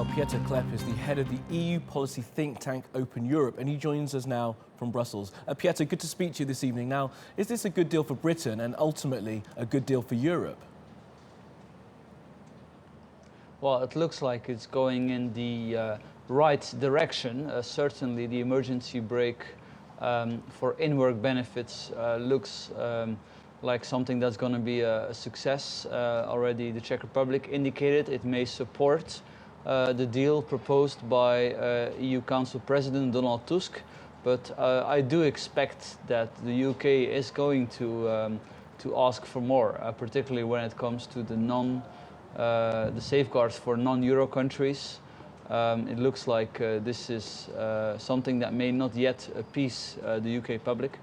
Well, Pieter Cleppe is the head of the EU policy think tank Open Europe, and he joins us now from Brussels. Pieter, good to speak to you this evening. Now, is this a good deal for Britain and ultimately a good deal for Europe? Well, it looks like it's going in the right direction. Certainly the emergency brake for in-work benefits looks like something that's going to be a success. Already the Czech Republic indicated it may support the deal proposed by EU Council President Donald Tusk, but I do expect that the UK is going to ask for more, particularly when it comes to the safeguards for non-euro countries. It looks like this is something that may not yet appease the UK public.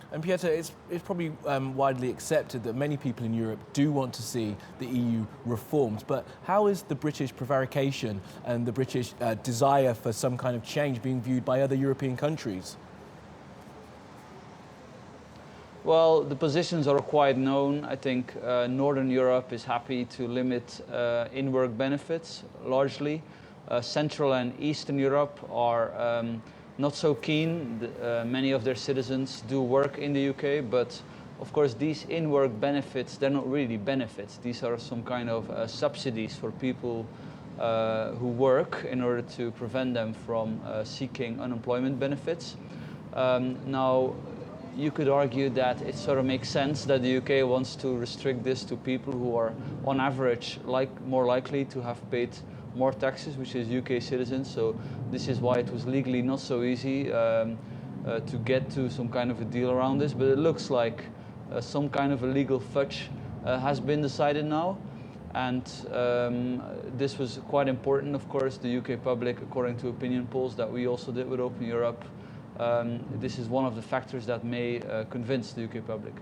And Pieter, it's probably widely accepted that many people in Europe do want to see the EU reformed, but how is the British prevarication and the British desire for some kind of change being viewed by other European countries? Well, the positions are quite known. I think Northern Europe is happy to limit in-work benefits largely. Central and Eastern Europe are not so keen. Many of their citizens do work in the UK, but of course these in-work benefits, they're not really benefits. These are some kind of subsidies for people who work in order to prevent them from seeking unemployment benefits. Now, you could argue that it sort of makes sense that the UK wants to restrict this to people who are on average more likely to have paid more taxes, which is UK citizens. So this is why it was legally not so easy to get to some kind of a deal around this. But it looks like some kind of a legal fudge has been decided now. And this was quite important, of course. The UK public, according to opinion polls that we also did with Open Europe, this is one of the factors that may convince the UK public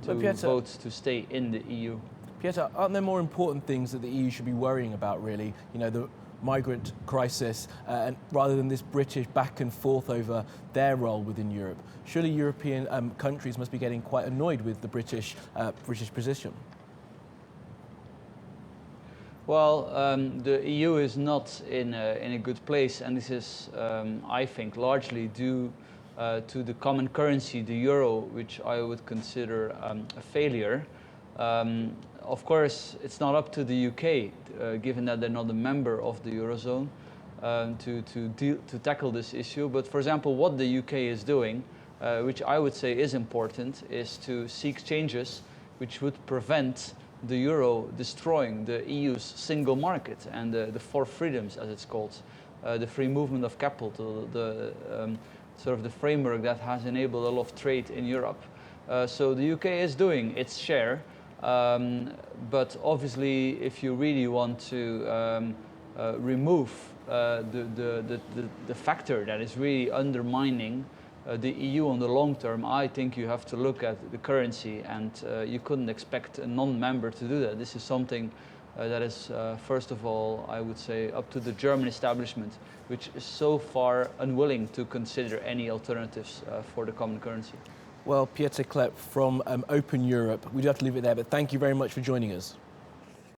to vote to stay in the EU. Pieter, aren't there more important things that the EU should be worrying about, really? You know, the migrant crisis, and rather than this British back and forth over their role within Europe. Surely European countries must be getting quite annoyed with the British position. Well, the EU is not in a good place, and this is, I think, largely due to the common currency, the euro, which I would consider a failure. Of course, it's not up to the UK, given that they're not a member of the Eurozone, to tackle this issue. But for example, what the UK is doing, which I would say is important, is to seek changes which would prevent the euro destroying the EU's single market and the four freedoms, as it's called, the free movement of capital, the sort of the framework that has enabled a lot of trade in Europe. So the UK is doing its share. But obviously, if you really want to remove the factor that is really undermining the EU on the long term, I think you have to look at the currency, and you couldn't expect a non-member to do that. This is something that is, first of all, I would say, up to the German establishment, which is so far unwilling to consider any alternatives for the common currency. Well, Pieter Cleppe from Open Europe, we do have to leave it there, but thank you very much for joining us.